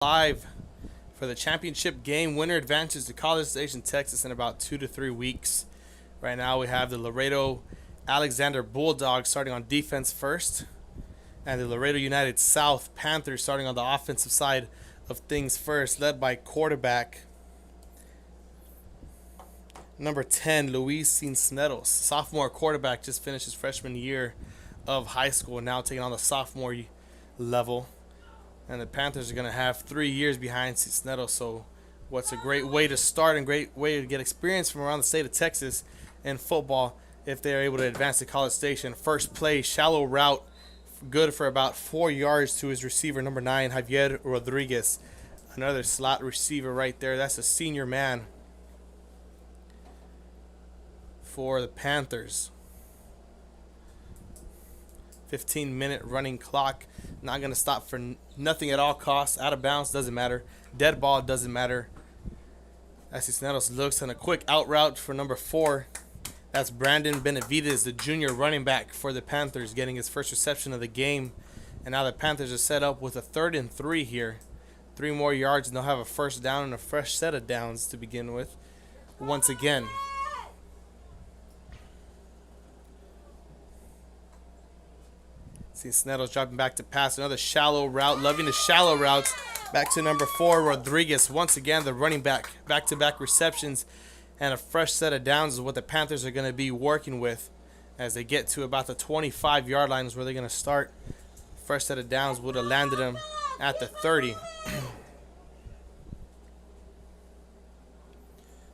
Live for the championship game. Winner advances to College Station, Texas in about 2 to 3 weeks. Right now we have the Laredo Alexander Bulldogs starting on defense first, and the Laredo United South Panthers starting on the offensive side of things first, led by quarterback number 10, Luis Cisneros. Sophomore quarterback, just finished his freshman year of high school, now taking on the sophomore level. And the Panthers are going to have 3 years behind Cisneros, so what's a great way to start and great way to get experience from around the state of Texas in football if they're able to advance to College Station. First play, shallow route, good for about 4 yards to his receiver, number 9, Javier Rodriguez. Another slot receiver right there. That's a senior man for the Panthers. 15-minute running clock. Not going to stop for nothing at all costs. Out of bounds, doesn't matter. Dead ball, doesn't matter. As Cisneros looks on a quick out route for number 4. That's Brandon Benavides, the junior running back for the Panthers, getting his first reception of the game. And now the Panthers are set up with a 3rd and 3 here. 3 more yards, and they'll have a first down and a fresh set of downs to begin with. Once again. Cisneros dropping back to pass. Another shallow route. Loving the shallow routes. Back to number 4, Rodriguez. Once again, the running back. Back-to-back receptions. And a fresh set of downs is what the Panthers are going to be working with as they get to about the 25-yard line is where they're going to start. Fresh set of downs would have landed them at the 30.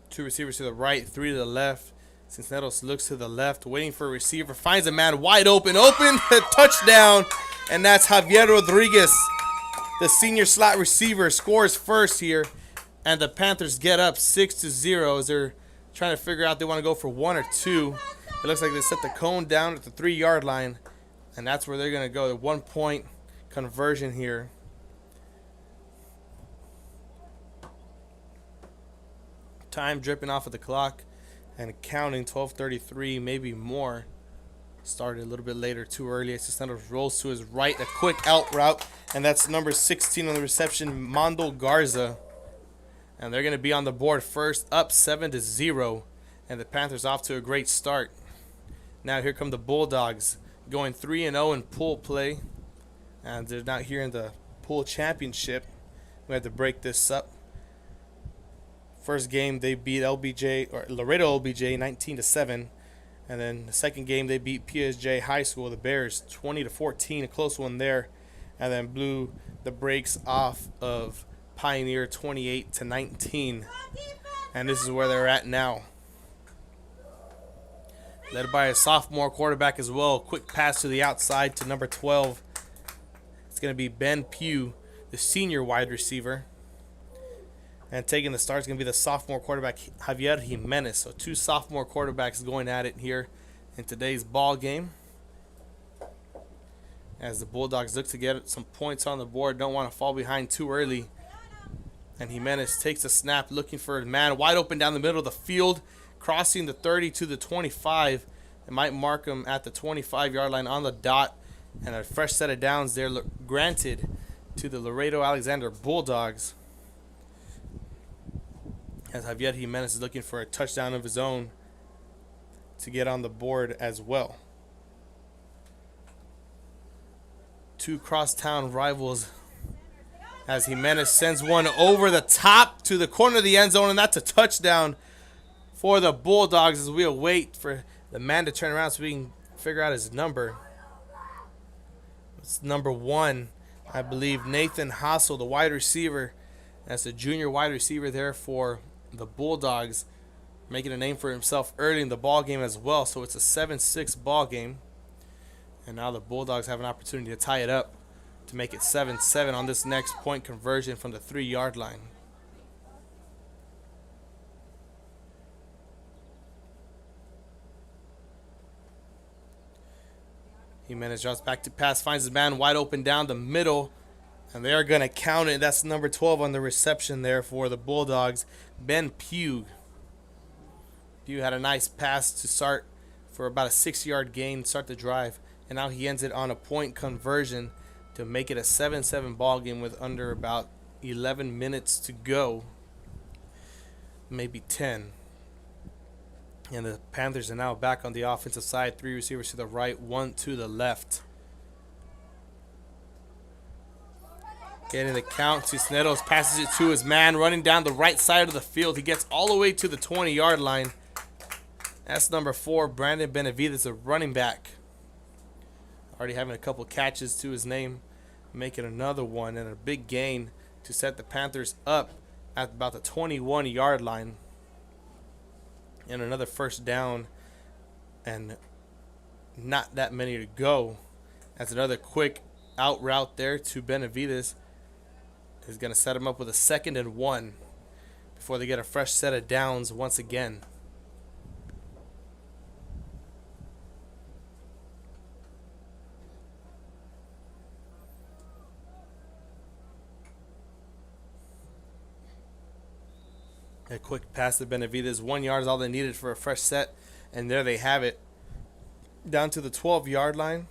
2 receivers to the right, 3 to the left. Cisneros looks to the left, waiting for a receiver. Finds a man wide open. Touchdown. And that's Javier Rodriguez, the senior slot receiver, scores first here. And the Panthers get up 6-0 as they're trying to figure out they want to go for 1 or 2. It looks like they set the cone down at the 3-yard line. And that's where they're going to go. The 1-point conversion here. Time dripping off of the clock and counting, 12:33, maybe more. Started a little bit later, too early. Cisneros rolls to his right, a quick out route, and that's number 16 on the reception, Mondo Garza. And they're going to be on the board first, up 7-0, and the Panthers off to a great start. Now here come the Bulldogs, going 3-0 in pool play, and they're not here in the pool championship. We had to break this up. First game they beat Laredo LBJ 19-7, and then the second game they beat PSJ High School, the Bears, 20-14, a close one there, and then blew the brakes off of Pioneer 28-19. And this is where they're at now. Led by a sophomore quarterback as well. Quick pass to the outside to number 12. It's going to be Ben Pugh, the senior wide receiver. And taking the start is going to be the sophomore quarterback, Javier Jimenez. So 2 sophomore quarterbacks going at it here in today's ball game. As the Bulldogs look to get some points on the board, don't want to fall behind too early. And Jimenez takes a snap, looking for a man wide open down the middle of the field, crossing the 30 to the 25. It might mark him at the 25-yard line on the dot. And a fresh set of downs there granted to the Laredo Alexander Bulldogs, as Javier Jimenez is looking for a touchdown of his own to get on the board as well. 2 crosstown rivals as Jimenez sends one over the top to the corner of the end zone, and that's a touchdown for the Bulldogs as we await for the man to turn around so we can figure out his number. It's number 1, I believe, Nathan Hassel, the wide receiver. That's a junior wide receiver there for the Bulldogs, making a name for himself early in the ball game as well. So it's a 7-6 ball game, and now the Bulldogs have an opportunity to tie it up to make it 7-7 on this next point conversion from the 3-yard line. Jimenez drops back to pass, finds his man wide open down the middle, and they are going to count it. That's number 12 on the reception there for the Bulldogs, Ben Pugh. Pugh had a nice pass to start for about a 6-yard gain to start the drive, and now he ends it on a point conversion to make it a 7-7 ball game with under about 11 minutes to go, maybe 10. And the Panthers are now back on the offensive side. 3 receivers to the right, 1 to the left. Getting the count. Cisneros passes it to his man, running down the right side of the field. He gets all the way to the 20-yard line. That's number 4, Brandon Benavides, a running back. Already having a couple catches to his name, making another one, and a big gain to set the Panthers up at about the 21-yard line. And another first down, and not that many to go. That's another quick out route there to Benavides. He's going to set him up with a 2nd and 1 before they get a fresh set of downs once again. A quick pass to Benavides. 1 yard is all they needed for a fresh set. And there they have it. Down to the 12-yard line.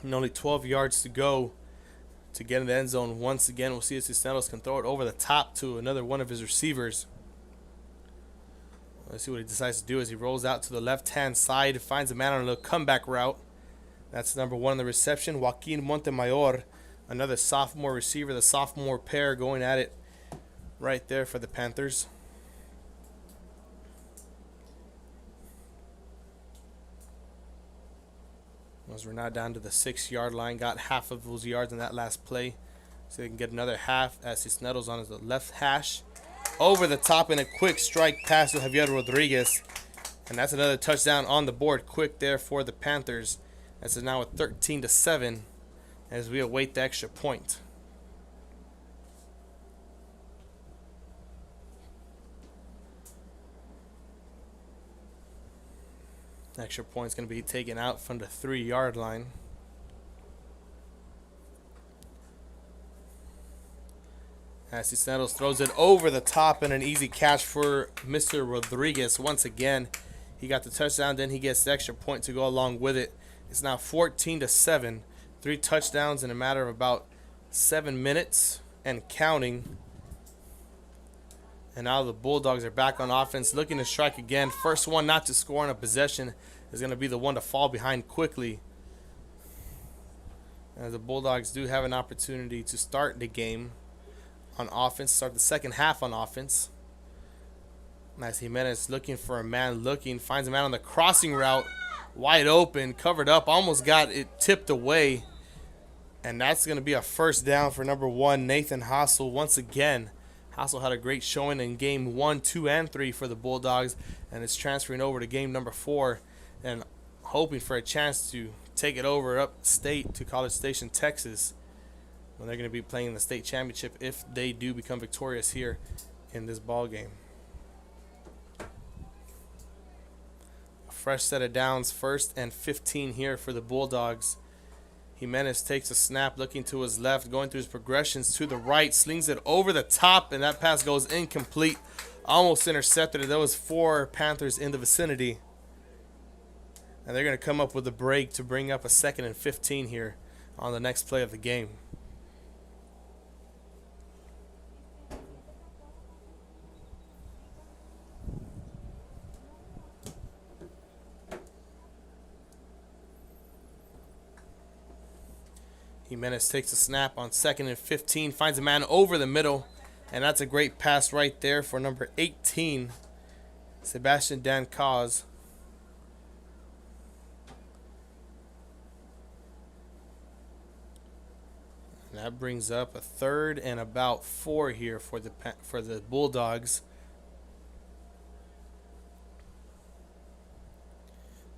And only 12 yards to go to get in the end zone. Once again, we'll see if Cisneros can throw it over the top to another one of his receivers. Let's see what he decides to do as he rolls out to the left-hand side. Finds a man on a little comeback route. That's number 1 in the reception, Joaquin Montemayor. Another sophomore receiver, the sophomore pair going at it right there for the Panthers. As we're now down to the 6-yard line, got half of those yards in that last play, so they can get another half as Cisneros on his left hash. Over the top and a quick strike pass to Javier Rodriguez. And that's another touchdown on the board quick there for the Panthers. This is now a 13-7 as we await the extra point. Extra point is going to be taken out from the 3-yard line. As Cisneros throws it over the top and an easy catch for Mr. Rodriguez. Once again, he got the touchdown, then he gets the extra point to go along with it. It's now 14-7. 3 touchdowns in a matter of about 7 minutes and counting. And now the Bulldogs are back on offense, looking to strike again. First one not to score on a possession is going to be the one to fall behind quickly. As the Bulldogs do have an opportunity to start the game on offense, start the second half on offense. Nice Jimenez looking for a man, finds a man on the crossing route, wide open, covered up, almost got it tipped away. And that's going to be a first down for number 1, Nathan Hassel. Once again, Hassel had a great showing in game 1, 2, and 3 for the Bulldogs, and is transferring over to game number 4 and hoping for a chance to take it over upstate to College Station, Texas, when they're going to be playing the state championship if they do become victorious here in this ball game. A fresh set of downs, 1st and 15 here for the Bulldogs. Jimenez takes a snap, looking to his left, going through his progressions to the right, slings it over the top, and that pass goes incomplete. Almost intercepted. There was 4 Panthers in the vicinity. And they're going to come up with a break to bring up a 2nd and 15 here on the next play of the game. Jimenez takes a snap on 2nd and 15, finds a man over the middle, and that's a great pass right there for number 18, Sebastian Dancause. And that brings up a 3rd and about 4 here for the Bulldogs.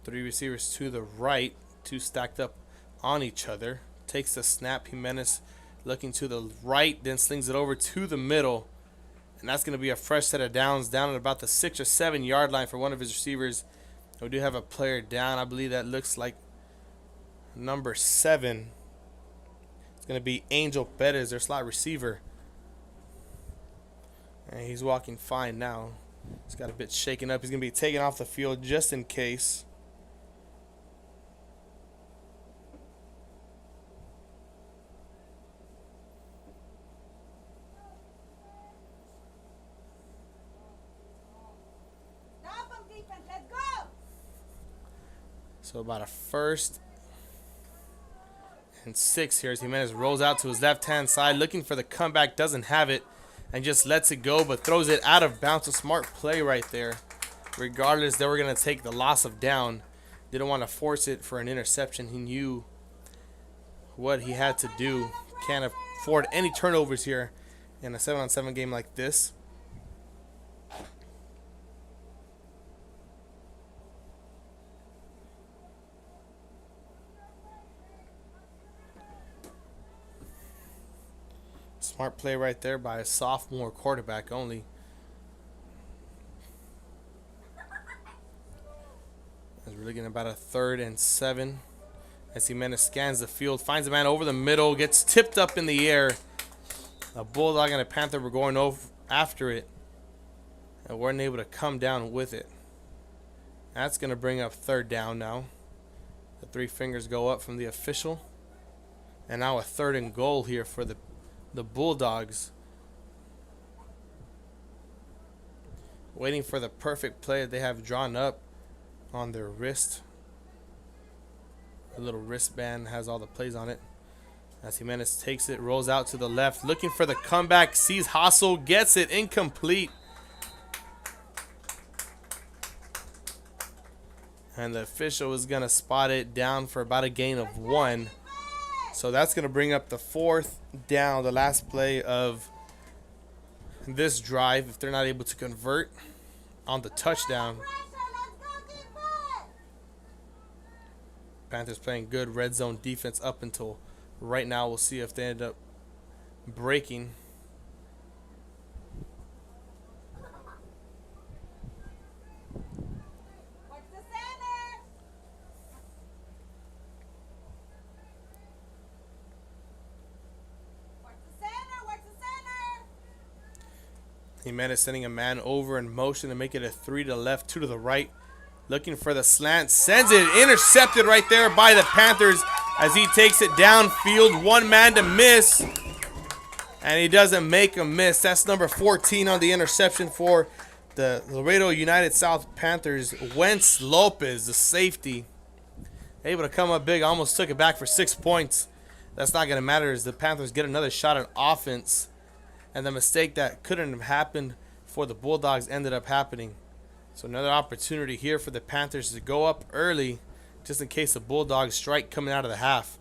3 receivers to the right, 2 stacked up on each other. Takes the snap, Jimenez looking to the right, then slings it over to the middle. And that's going to be a fresh set of downs down at about the 6 or 7 yard line for one of his receivers. We do have a player down. I believe that looks like number 7. It's going to be Angel Perez, their slot receiver. And he's walking fine now. He's got a bit shaken up. He's going to be taken off the field just in case. So about a 1st and 6 here as Jimenez rolls out to his left-hand side, looking for the comeback, doesn't have it, and just lets it go, but throws it out of bounds. A smart play right there. Regardless, they were going to take the loss of down. Didn't want to force it for an interception. He knew what he had to do. Can't afford any turnovers here in a 7-on-7 game like this. Smart play right there by a sophomore quarterback only. As we're looking at about a 3rd and 7. As Jimenez scans the field, finds a man over the middle, gets tipped up in the air. A Bulldog and a Panther were going over after it and weren't able to come down with it. That's going to bring up 3rd down now. The 3 fingers go up from the official. And now a 3rd and goal here for the Bulldogs. Waiting for the perfect play that they have drawn up on their wrist. The little wristband has all the plays on it. As Jimenez takes it, rolls out to the left, looking for the comeback, sees Hassel, gets it, incomplete. And the official is going to spot it down for about a gain of 1. So that's going to bring up the 4th down, the last play of this drive, if they're not able to convert on the touchdown. Panthers playing good red zone defense up until right now. We'll see if they end up breaking. Jimenez sending a man over in motion to make it a 3 to the left, 2 to the right. Looking for the slant. Sends it. Intercepted right there by the Panthers as he takes it downfield. 1 man to miss. And he doesn't make a miss. That's number 14 on the interception for the Laredo United South Panthers. Wentz Lopez, the safety. Able to come up big. Almost took it back for 6 points. That's not going to matter as the Panthers get another shot at offense. And the mistake that couldn't have happened for the Bulldogs ended up happening. So another opportunity here for the Panthers to go up early just in case the Bulldogs strike coming out of the half.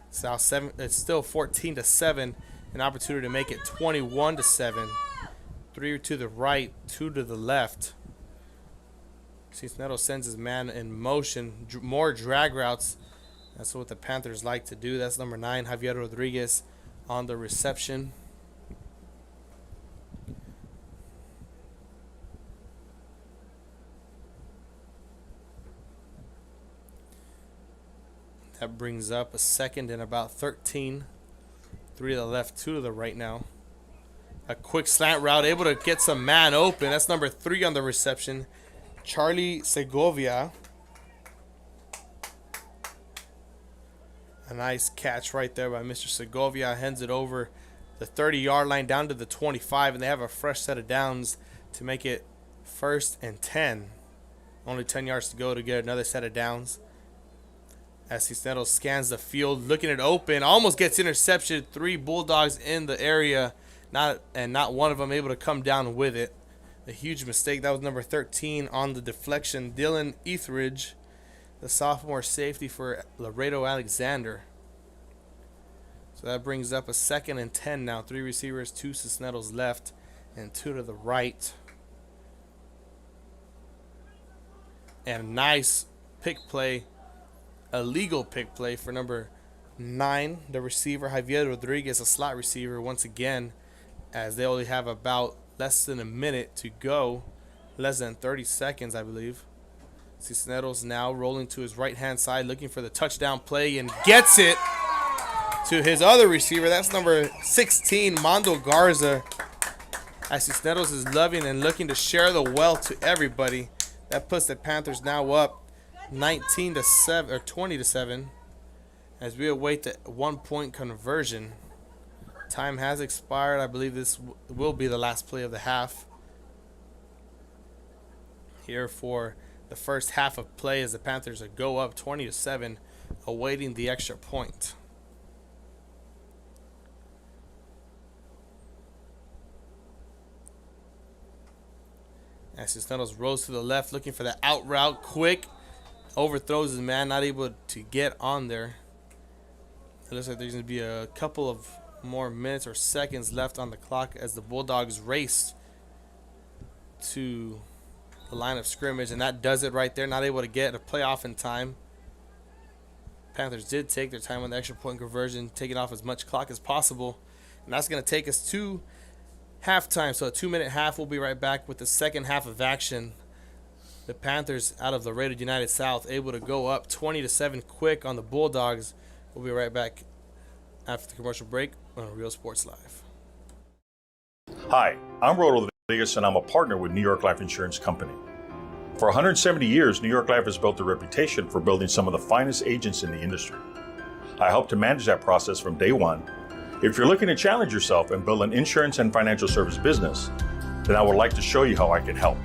It's still 14 to 7. An opportunity to make it 21 to 7. 3 to the right, 2 to the left. Cisneros sends his man in motion. More drag routes. That's what the Panthers like to do. That's number 9, Javier Rodriguez, on the reception. That brings up a 2nd and about 13. 3 to the left, 2 to the right now. A quick slant route, able to get some man open. That's number 3 on the reception, Charlie Segovia. A nice catch right there by Mr. Segovia. Hands it over the 30-yard line down to the 25, and they have a fresh set of downs to make it 1st and 10. Only 10 yards to go to get another set of downs. As Cisneros scans the field, looking at open, almost gets interception. 3 Bulldogs in the area, not one of them able to come down with it. A huge mistake. That was number 13 on the deflection, Dylan Etheridge, the sophomore safety for Laredo Alexander. So that brings up a 2nd and 10 now. 3 receivers, 2 Cisneros left, and 2 to the right. And a nice pick play, a legal pick play for number 9, the receiver, Javier Rodriguez, a slot receiver once again, as they only have about less than a minute to go. Less than 30 seconds, I believe. Cisneros now rolling to his right-hand side, looking for the touchdown play, and gets it to his other receiver. That's number 16, Mondo Garza. As Cisneros is loving and looking to share the wealth to everybody. That puts the Panthers now up 19 to 7 or 20 to 7 as we await the 1-point conversion. Time has expired. I believe this will be the last play of the half here for the first half of play as the Panthers go up 20-7, awaiting the extra point. As Cisneros rolls to the left, looking for the out route, quick, overthrows his man, not able to get on there. It looks like there's going to be a couple of more minutes or seconds left on the clock as the Bulldogs race to the line of scrimmage, and that does it right there. Not able to get a playoff in time. Panthers did take their time on the extra point conversion, taking off as much clock as possible, and that's going to take us to halftime. So a 2-minute half. We'll be right back with the second half of action. The Panthers out of Laredo United South able to go up 20-7 quick on the Bulldogs. We'll be right back after the commercial break on Real Sports Live. Hi, I'm Rodo Rodriguez, and I'm a partner with New York Life Insurance Company. For 170 years, New York Life has built a reputation for building some of the finest agents in the industry. I help to manage that process from day one. If you're looking to challenge yourself and build an insurance and financial service business, then I would like to show you how I can help.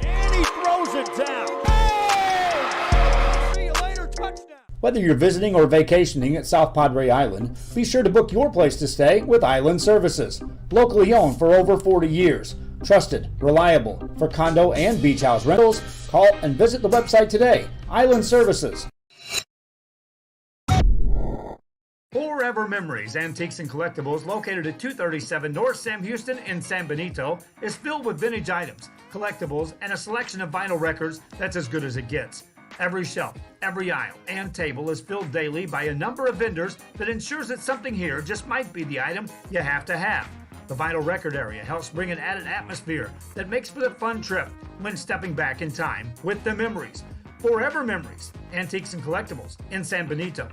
And he throws it down. Hey! See you later, touchdown. Whether you're visiting or vacationing at South Padre Island, be sure to book your place to stay with Island Services. Locally owned for over 40 years. Trusted, reliable for condo and beach house rentals. Call and visit the website today. Island Services. Forever Memories, Antiques and Collectibles, located at 237 North Sam Houston in San Benito, is filled with vintage items, collectibles, and a selection of vinyl records that's as good as it gets. Every shelf, every aisle, and table is filled daily by a number of vendors that ensures that something here just might be the item you have to have. The vinyl record area helps bring an added atmosphere that makes for the fun trip when stepping back in time with the memories. Forever Memories, Antiques and Collectibles in San Benito.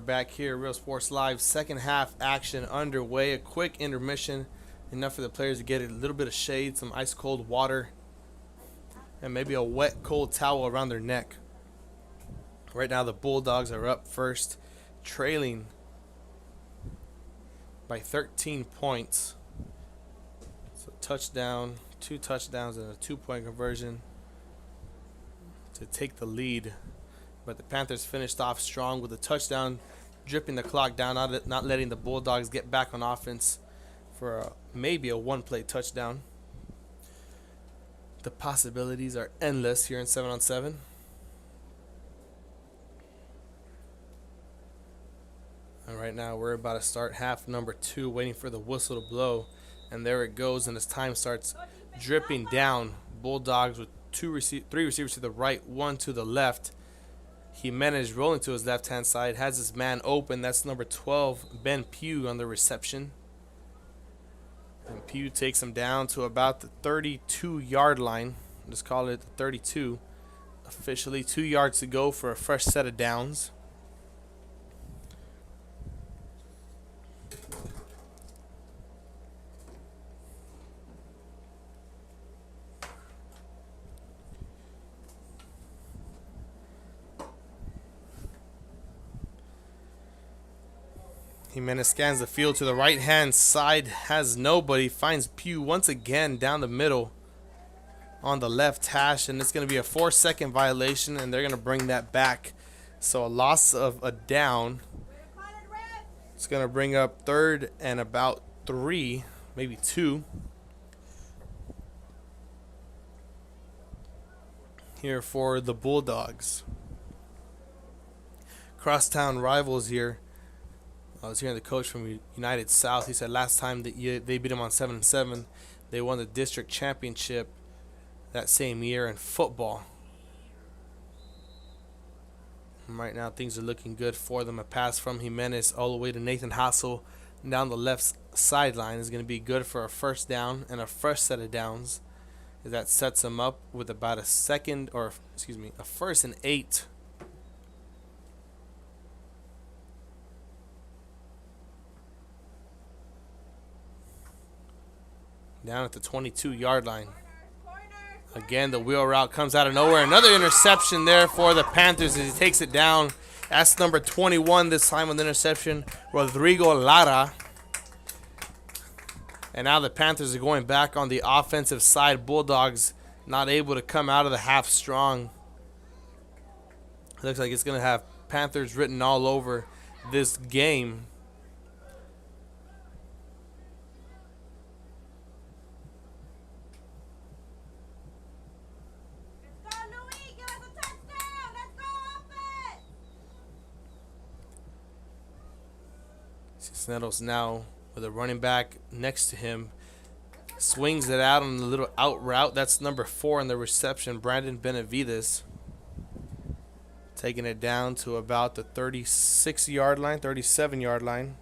Back here, Real Sports Live, second half action underway. A quick intermission, enough for the players to get a little bit of shade, some ice cold water, and maybe a wet cold towel around their neck. Right now the Bulldogs are up first, trailing by 13 points. So touchdown, 2 touchdowns, and a 2-point conversion to take the lead. But the Panthers finished off strong with a touchdown, dripping the clock down, not letting the Bulldogs get back on offense for maybe a one-play touchdown. The possibilities are endless here in 7-on-7. And right now we're about to start half number 2, waiting for the whistle to blow. And there it goes, and as time starts dripping down, Bulldogs with 3 receivers to the right, 1 to the left. Jimenez rolling to his left-hand side, has his man open. That's number 12, Ben Pugh, on the reception. And Pugh takes him down to about the 32-yard line. Let's call it the 32. Officially 2 yards to go for a fresh set of downs. Jimenez scans the field to the right-hand side, has nobody, finds Pugh once again down the middle on the left hash, and it's going to be a 4-second violation, and they're going to bring that back. So a loss of a down. It's going to bring up 3rd and about 3, maybe 2. Here for the Bulldogs. Crosstown rivals here. I was hearing the coach from United South. He said last time that they beat them on 7-7, they won the district championship that same year in football. And right now things are looking good for them. A pass from Jimenez all the way to Nathan Hassel down the left sideline is going to be good for a first down and a fresh set of downs. That sets him up with about a first and 8. Down at the 22-yard line. Again, the wheel route comes out of nowhere. Another interception there for the Panthers as he takes it down. That's number 21 this time with the interception, Rodrigo Lara. And now the Panthers are going back on the offensive side. Bulldogs not able to come out of the half strong. It looks like it's going to have Panthers written all over this game. Cisneros now with a running back next to him. Swings it out on the little out route. That's number 4 in the reception, Brandon Benavides. Taking it down to about the 36-yard line, 37-yard line.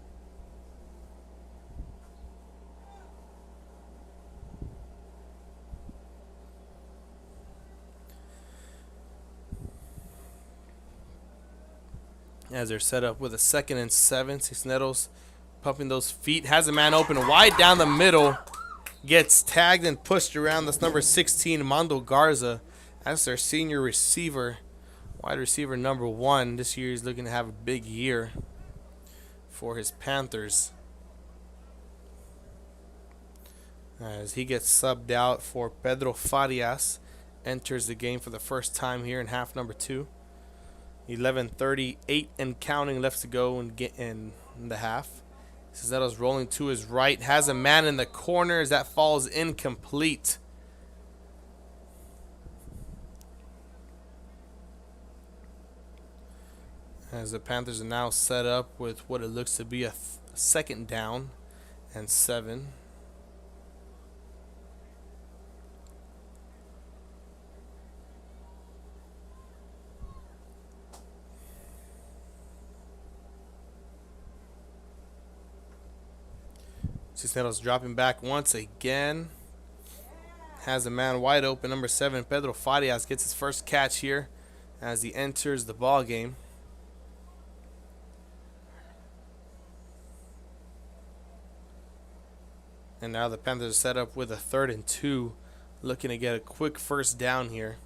As they're set up with a 2nd and 7, Cisneros pumping those feet, has a man open wide down the middle, gets tagged and pushed around. That's number 16, Mondo Garza. That's their senior receiver, wide receiver number 1. This year he's looking to have a big year for his Panthers, as he gets subbed out for Pedro Farias. Enters the game for the first time here in half number 2. 11:38 and counting left to go in the half. Cisneros rolling to his right, has a man in the corner as that falls incomplete. As the Panthers are now set up with what it looks to be a 2nd down and 7. Cisneros dropping back once again. Has a man wide open. Number 7, Pedro Farias, gets his first catch here as he enters the ball game. And now the Panthers are set up with a 3rd and 2, looking to get a quick first down here.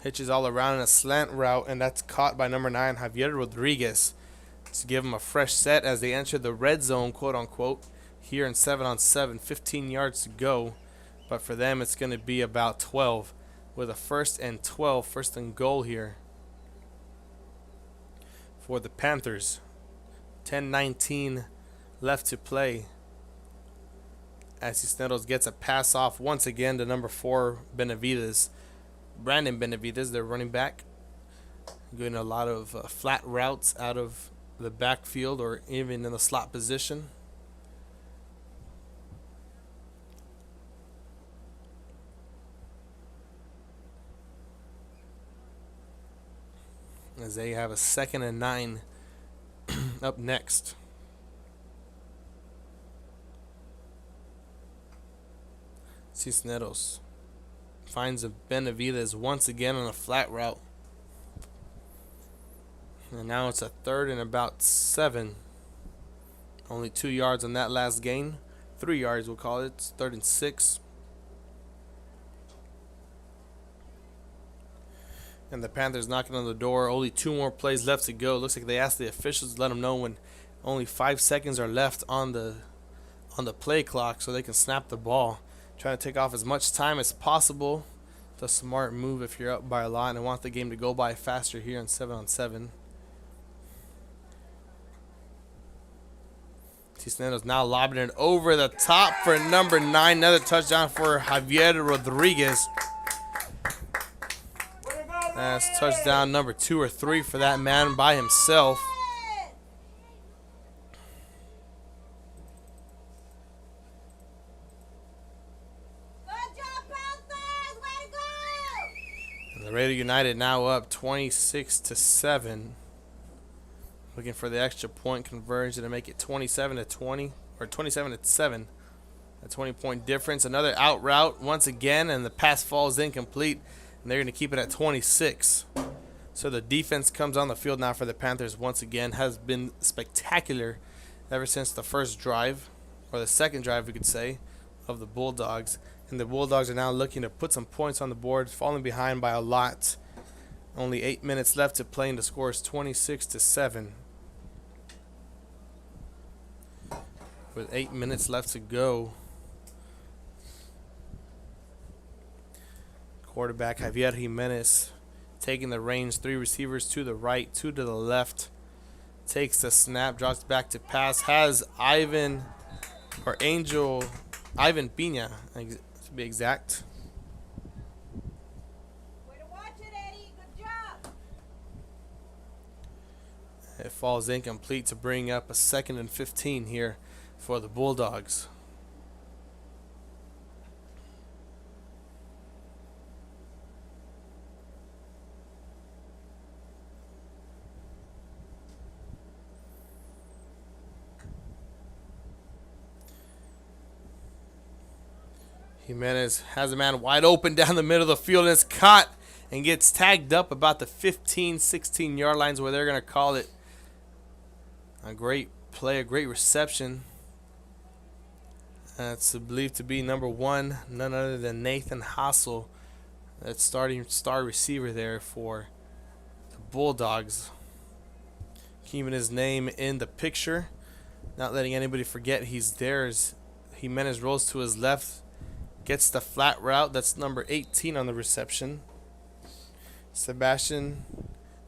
Hitches all around in a slant route, and that's caught by number 9, Javier Rodriguez, to give them a fresh set as they enter the red zone, quote unquote, here in 7-on-7, 15 yards to go. But for them, it's going to be about 12 with a 1st and 12, 1st and goal here for the Panthers. 10:19 left to play as Cisneros gets a pass off once again to number 4, Benavides. Brandon Benavides, their running back, doing a lot of flat routes out of the backfield or even in the slot position. As they have a 2nd and 9 up next. Cisneros finds a Benavides once again on a flat route. And now it's a 3rd and about 7. Only 2 yards on that last gain. 3 yards, we'll call it. It's 3rd and 6. And the Panthers knocking on the door. Only 2 more plays left to go. Looks like they asked the officials to let them know when only 5 seconds are left on the play clock so they can snap the ball. Trying to take off as much time as possible. It's a smart move if you're up by a lot and want the game to go by faster here in 7-on-7. Cisneros now lobbing it over the top for number 9. Another touchdown for Javier Rodriguez. That's touchdown number 2 or 3 for that man by himself. Laredo United now up 26-7. Looking for the extra point conversion to make it 27-20 or 27-7 A 20-point difference. Another out route once again, and the pass falls incomplete, and they're going to keep it at 26. So the defense comes on the field now for the Panthers once again. Has been spectacular ever since the first drive, or the second drive we could say, of the Bulldogs. And the Bulldogs are now looking to put some points on the board, falling behind by a lot. Only 8 minutes left to play, and the score is 26-7. With 8 minutes left to go. Quarterback Javier Jimenez taking the reins. 3 receivers to the right, 2 to the left. Takes the snap, drops back to pass. Has Ivan Pina, to be exact. Way to watch it, Eddie. Good job. It falls incomplete to bring up a 2nd and 15 here for the Bulldogs. Jimenez has a man wide open down the middle of the field, and is caught and gets tagged up about the 15, 16 yard lines, where they're going to call it a great play, a great reception. That's believed to be number 1, none other than Nathan Hassel. That's starting star receiver there for the Bulldogs. Keeping his name in the picture, not letting anybody forget he's there. As Jimenez rolls to his left, gets the flat route. That's number 18 on the reception. Sebastian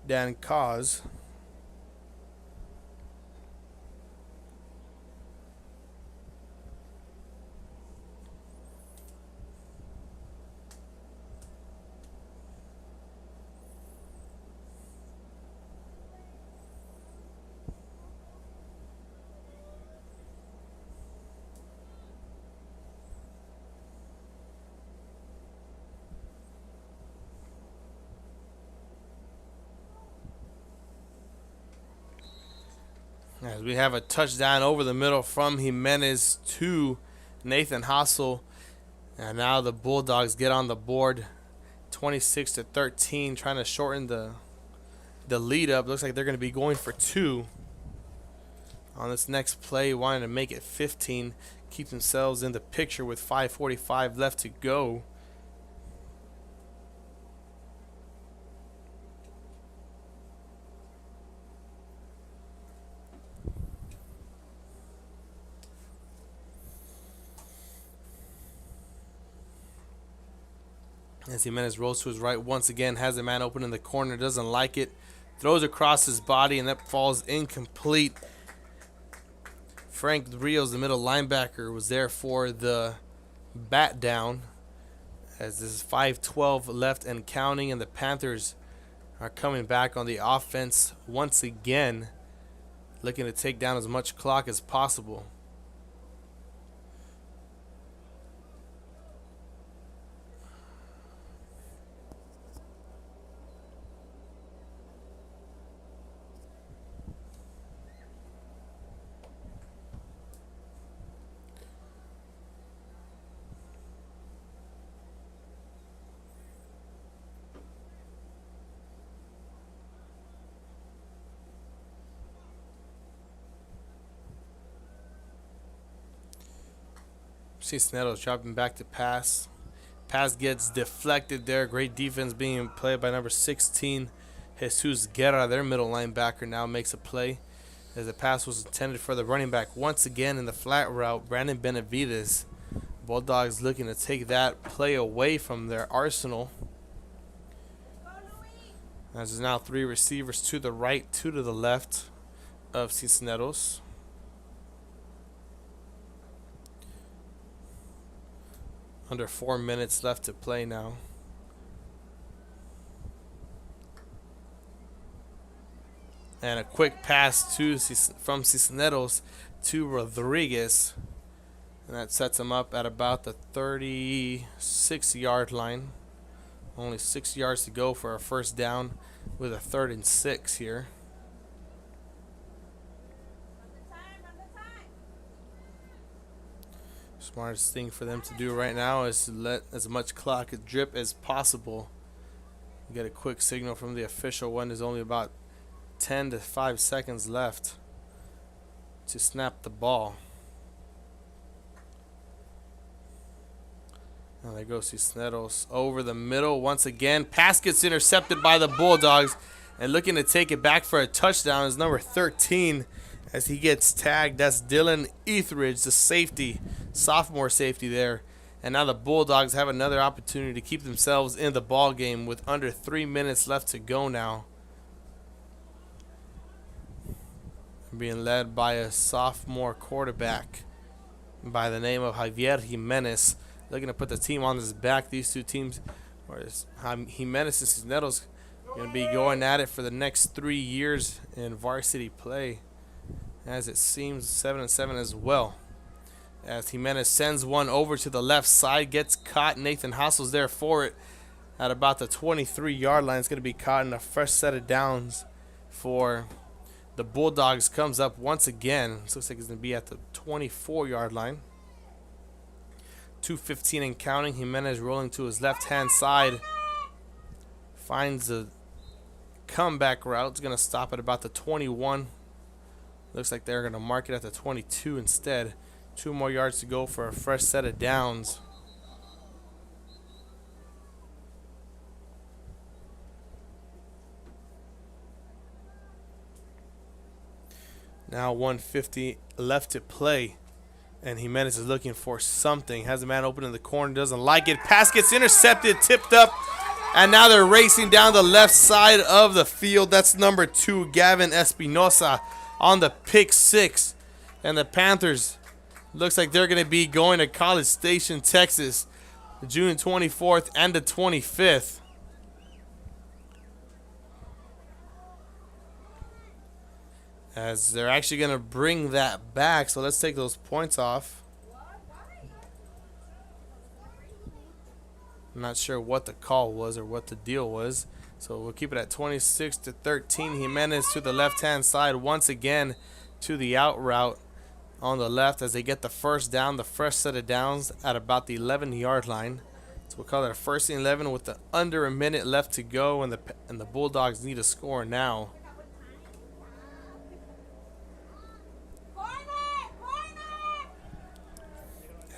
Dancause. As we have a touchdown over the middle from Jimenez to Nathan Hassel. And now the Bulldogs get on the board 26-13, trying to shorten the lead up. Looks like they're going to be going for 2 on this next play, wanting to make it 15, keep themselves in the picture with 5:45 left to go. As Jimenez rolls to his right once again, has a man open in the corner, doesn't like it, throws across his body, and that falls incomplete. Frank Rios, the middle linebacker, was there for the bat down, as this is 5:12 left and counting, and the Panthers are coming back on the offense once again, looking to take down as much clock as possible. Cisneros dropping back to pass. Pass gets deflected there. Great defense being played by number 16, Jesus Guerra. Their middle linebacker now makes a play, as the pass was intended for the running back. Once again in the flat route, Brandon Benavides. Bulldogs looking to take that play away from their arsenal. As there's now 3 receivers to the right, 2 to the left of Cisneros. Under 4 minutes left to play now. And a quick pass from Cisneros to Rodriguez. And that sets him up at about the 36-yard line. Only 6 yards to go for a first down, with a 3rd and 6 here. Smartest thing for them to do right now is let as much clock drip as possible. Get a quick signal from the official when there's only about 10 to 5 seconds left to snap the ball. Now there goes Cisneros over the middle once again. Pass gets intercepted by the Bulldogs, and looking to take it back for a touchdown is number 13 as he gets tagged. That's Dylan Etheridge, the safety, sophomore safety there. And now the Bulldogs have another opportunity to keep themselves in the ball game with under 3 minutes left to go now. Being led by a sophomore quarterback by the name of Javier Jimenez. Looking to put the team on his back. These two teams, or Jimenez and Cisneros, going to be going at it for the next 3 years in varsity play. As it seems, 7-7 as well. As Jimenez sends one over to the left side, gets caught. Nathan Hassel's there for it at about the 23-yard line. It's going to be caught in a fresh set of downs for the Bulldogs. Comes up once again. This looks like it's going to be at the 24-yard line. 2:15 and counting. Jimenez rolling to his left-hand side. Finds a comeback route. It's going to stop at about the 21. Looks like they're going to mark it at the 22 instead. 2 more yards to go for a fresh set of downs. Now 1:50 left to play. And Jimenez is looking for something. Has a man open in the corner. Doesn't like it. Pass gets intercepted. Tipped up. And now they're racing down the left side of the field. That's number 2, Gavin Espinosa, on the pick 6. And the Panthers, looks like they're going to be going to College Station, Texas, June 24th and the 25th. As they're actually going to bring that back. So let's take those points off. I'm not sure what the call was or what the deal was. So we'll keep it at 26-13. Jimenez to the left-hand side once again to the out route on the left as they get the first down, the fresh set of downs at about the 11-yard line. So we'll call it a 1st and 11 with under a minute left to go, and the Bulldogs need a score now.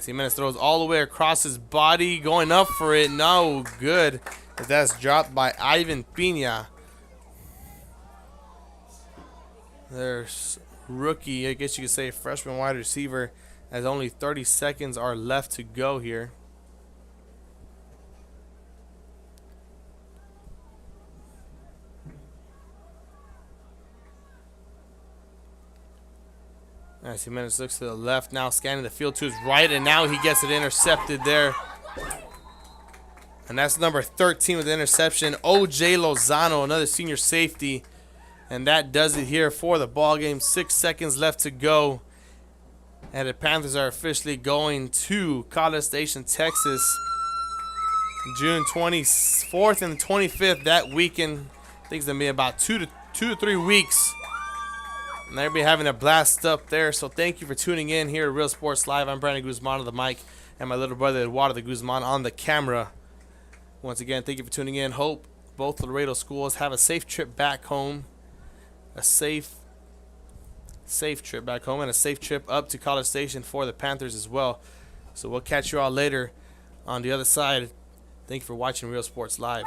Jimenez throws all the way across his body, going up for it. No good. That's dropped by Ivan Pina. There's rookie, I guess you could say freshman wide receiver, as only 30 seconds are left to go here. As Jimenez looks to the left, now scanning the field to his right, and now he gets it intercepted there. And that's number 13 with the interception, O.J. Lozano, another senior safety. And that does it here for the ball game. 6 seconds left to go. And the Panthers are officially going to College Station, Texas, June 24th and the 25th that weekend. I think it's going to be about 2 to 3 weeks. And they'll be having a blast up there. So thank you for tuning in here at Real Sports Live. I'm Brandon Guzman on the mic, and my little brother Eduardo de Guzman on the camera. Once again, thank you for tuning in. Hope both Laredo schools have a safe trip back home. A safe trip back home, and a safe trip up to College Station for the Panthers as well. So we'll catch you all later on the other side. Thank you for watching Real Sports Live.